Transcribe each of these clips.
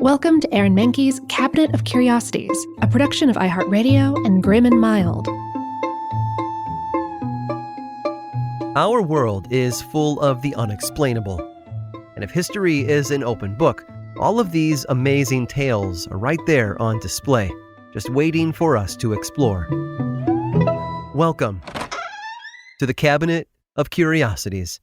Welcome to Aaron Mahnke's Cabinet of Curiosities, a production of iHeartRadio and Grim and Mild. Our world is full of the unexplainable. And if history is an open book, all of these amazing tales are right there on display, just waiting for us to explore. Welcome to the Cabinet of Curiosities.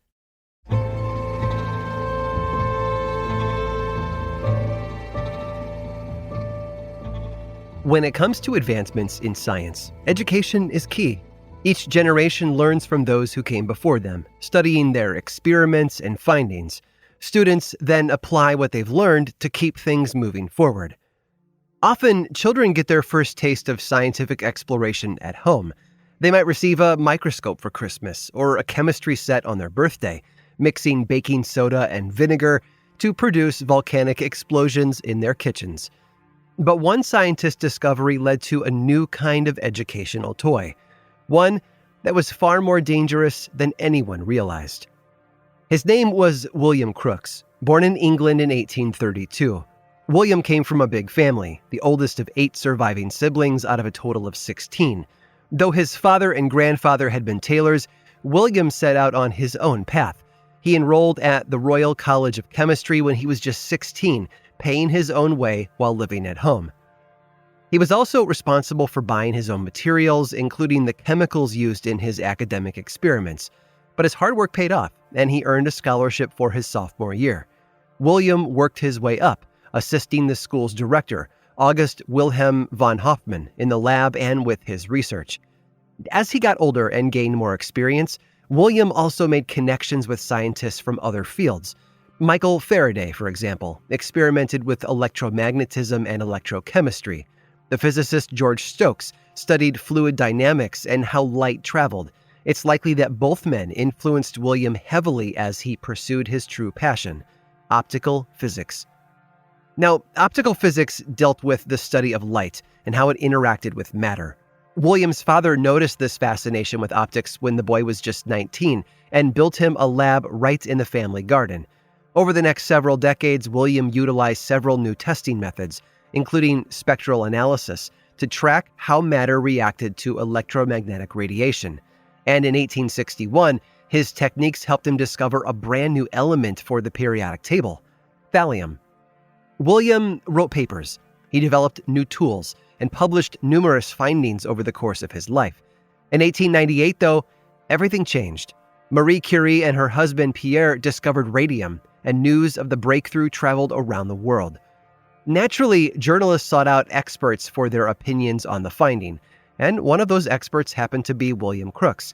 When it comes to advancements in science, education is key. Each generation learns from those who came before them, studying their experiments and findings. Students then apply what they've learned to keep things moving forward. Often, children get their first taste of scientific exploration at home. They might receive a microscope for Christmas or a chemistry set on their birthday, mixing baking soda and vinegar to produce volcanic explosions in their kitchens. But one scientist's discovery led to a new kind of educational toy, one that was far more dangerous than anyone realized. His name was William Crookes, born in England in 1832. William came from a big family, the oldest of 8 surviving siblings out of a total of 16. Though his father and grandfather had been tailors, William set out on his own path. He enrolled at the Royal College of Chemistry when he was just 16, paying his own way while living at home. He was also responsible for buying his own materials, including the chemicals used in his academic experiments. But his hard work paid off, and he earned a scholarship for his sophomore year. William worked his way up, assisting the school's director, August Wilhelm von Hofmann, in the lab and with his research. As he got older and gained more experience, William also made connections with scientists from other fields. Michael Faraday, for example, experimented with electromagnetism and electrochemistry. The physicist George Stokes studied fluid dynamics and how light traveled. It's likely that both men influenced William heavily as he pursued his true passion, optical physics. Now, optical physics dealt with the study of light and how it interacted with matter. William's father noticed this fascination with optics when the boy was just 19 and built him a lab right in the family garden. Over the next several decades, William utilized several new testing methods, including spectral analysis, to track how matter reacted to electromagnetic radiation. And in 1861, his techniques helped him discover a brand new element for the periodic table, thallium. William wrote papers, he developed new tools, and published numerous findings over the course of his life. In 1898, though, everything changed. Marie Curie and her husband Pierre discovered radium, and news of the breakthrough traveled around the world. Naturally, journalists sought out experts for their opinions on the finding, and one of those experts happened to be William Crookes.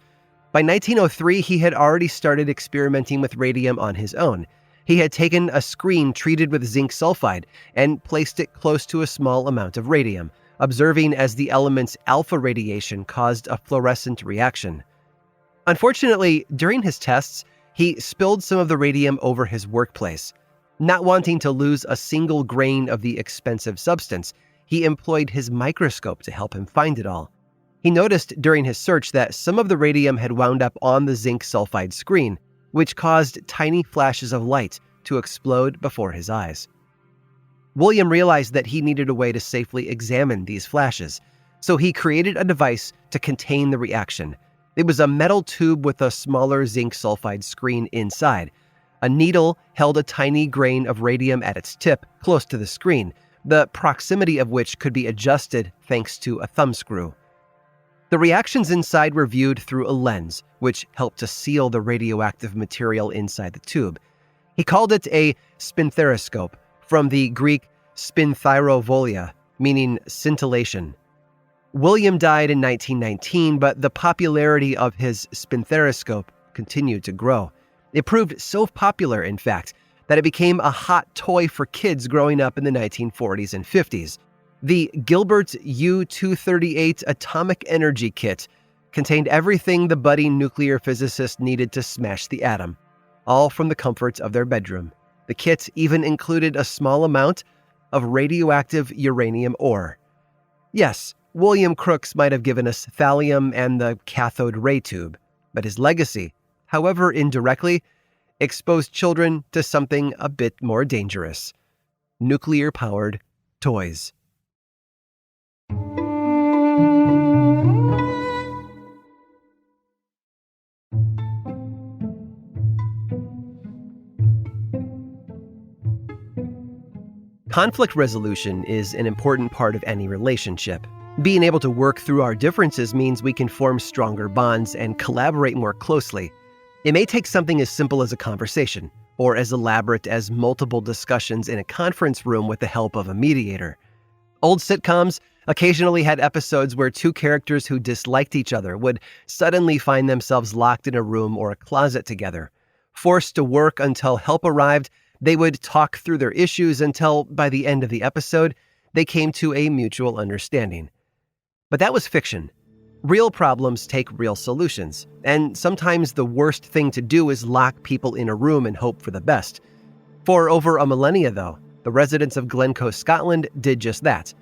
By 1903, he had already started experimenting with radium on his own. He had taken a screen treated with zinc sulfide and placed it close to a small amount of radium, observing as the element's alpha radiation caused a fluorescent reaction. Unfortunately, during his tests, he spilled some of the radium over his workplace. Not wanting to lose a single grain of the expensive substance, he employed his microscope to help him find it all. He noticed during his search that some of the radium had wound up on the zinc sulfide screen, which caused tiny flashes of light to explode before his eyes. William realized that he needed a way to safely examine these flashes, so he created a device to contain the reaction. It was a metal tube with a smaller zinc sulfide screen inside. A needle held a tiny grain of radium at its tip, close to the screen, the proximity of which could be adjusted thanks to a thumbscrew. The reactions inside were viewed through a lens, which helped to seal the radioactive material inside the tube. He called it a spinthariscope, from the Greek spinthyrovolia, meaning scintillation. William died in 1919, but the popularity of his spinthariscope continued to grow. It proved so popular, in fact, that it became a hot toy for kids growing up in the 1940s and 50s. The Gilbert U-238 Atomic Energy Kit contained everything the budding nuclear physicist needed to smash the atom, all from the comfort of their bedroom. The kit even included a small amount of radioactive uranium ore. Yes, William Crookes might have given us thallium and the cathode ray tube, but his legacy, however indirectly, exposed children to something a bit more dangerous: nuclear-powered toys. Conflict resolution is an important part of any relationship. Being able to work through our differences means we can form stronger bonds and collaborate more closely. It may take something as simple as a conversation, or as elaborate as multiple discussions in a conference room with the help of a mediator. Old sitcoms occasionally had episodes where two characters who disliked each other would suddenly find themselves locked in a room or a closet together. Forced to work until help arrived, they would talk through their issues until, by the end of the episode, they came to a mutual understanding. But that was fiction. Real problems take real solutions, and sometimes the worst thing to do is lock people in a room and hope for the best. For over a millennia, though, the residents of Glencoe, Scotland did just that.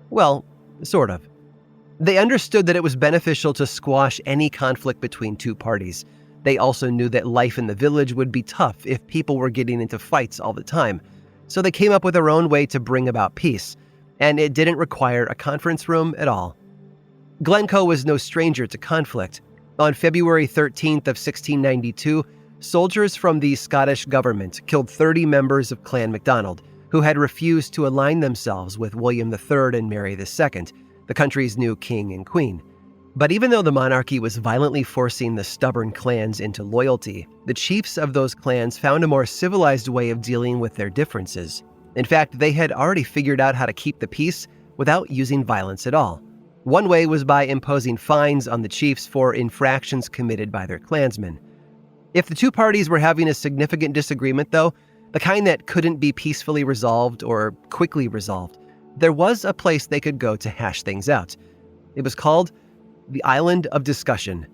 Well, sort of. They understood that it was beneficial to squash any conflict between two parties. They also knew that life in the village would be tough if people were getting into fights all the time. So they came up with their own way to bring about peace, and it didn't require a conference room at all. Glencoe was no stranger to conflict. On February 13th of 1692, soldiers from the Scottish government killed 30 members of Clan MacDonald, who had refused to align themselves with William III and Mary II, the country's new king and queen. But even though the monarchy was violently forcing the stubborn clans into loyalty, the chiefs of those clans found a more civilized way of dealing with their differences. In fact, they had already figured out how to keep the peace without using violence at all. One way was by imposing fines on the chiefs for infractions committed by their clansmen. If the two parties were having a significant disagreement, though, the kind that couldn't be peacefully resolved or quickly resolved, there was a place they could go to hash things out. It was called the Island of Discussion.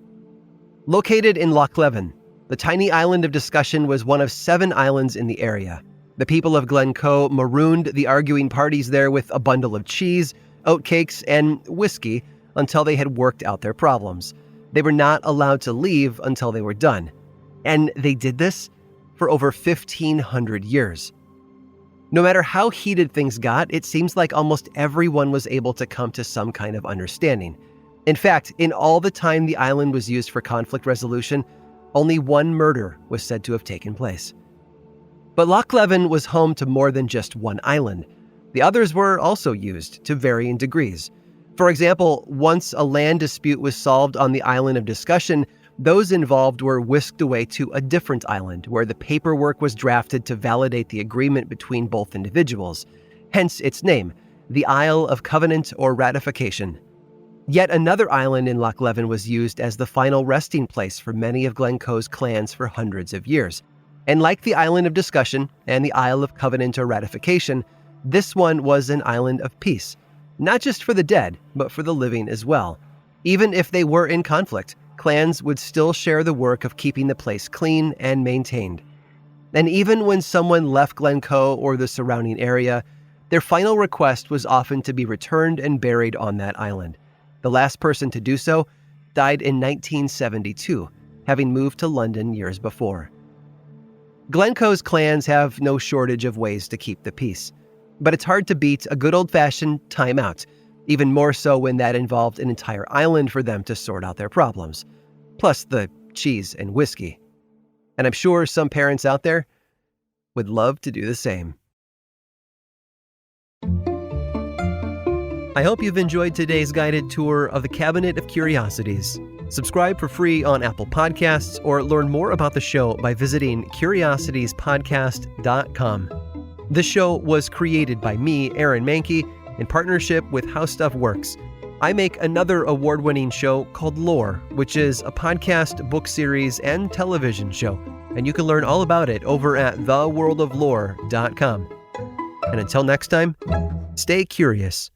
Located in Loch Leven, the tiny island of Discussion was one of 7 islands in the area. The people of Glencoe marooned the arguing parties there with a bundle of cheese, oatcakes, and whiskey until they had worked out their problems. They were not allowed to leave until they were done. And they did this for over 1,500 years. No matter how heated things got, it seems like almost everyone was able to come to some kind of understanding. In fact, in all the time the island was used for conflict resolution, only one murder was said to have taken place. But Loch Leven was home to more than just one island. The others were also used to varying degrees. For example, once a land dispute was solved on the Island of Discussion, those involved were whisked away to a different island where the paperwork was drafted to validate the agreement between both individuals. Hence its name, the Isle of Covenant or Ratification. Yet another island in Loch Leven was used as the final resting place for many of Glencoe's clans for hundreds of years. And like the Island of Discussion and the Isle of Covenant or Ratification, this one was an island of peace, not just for the dead, but for the living as well. Even if they were in conflict, clans would still share the work of keeping the place clean and maintained. And even when someone left Glencoe or the surrounding area, their final request was often to be returned and buried on that island. The last person to do so died in 1972, having moved to London years before. Glencoe's clans have no shortage of ways to keep the peace, but it's hard to beat a good old-fashioned timeout, even more so when that involved an entire island for them to sort out their problems, plus the cheese and whiskey. And I'm sure some parents out there would love to do the same. I hope you've enjoyed today's guided tour of the Cabinet of Curiosities. Subscribe for free on Apple Podcasts or learn more about the show by visiting curiositiespodcast.com. This show was created by me, Aaron Mahnke, in partnership with How Stuff Works. I make another award-winning show called Lore, which is a podcast, book series, and television show, and you can learn all about it over at theworldoflore.com. And until next time, stay curious.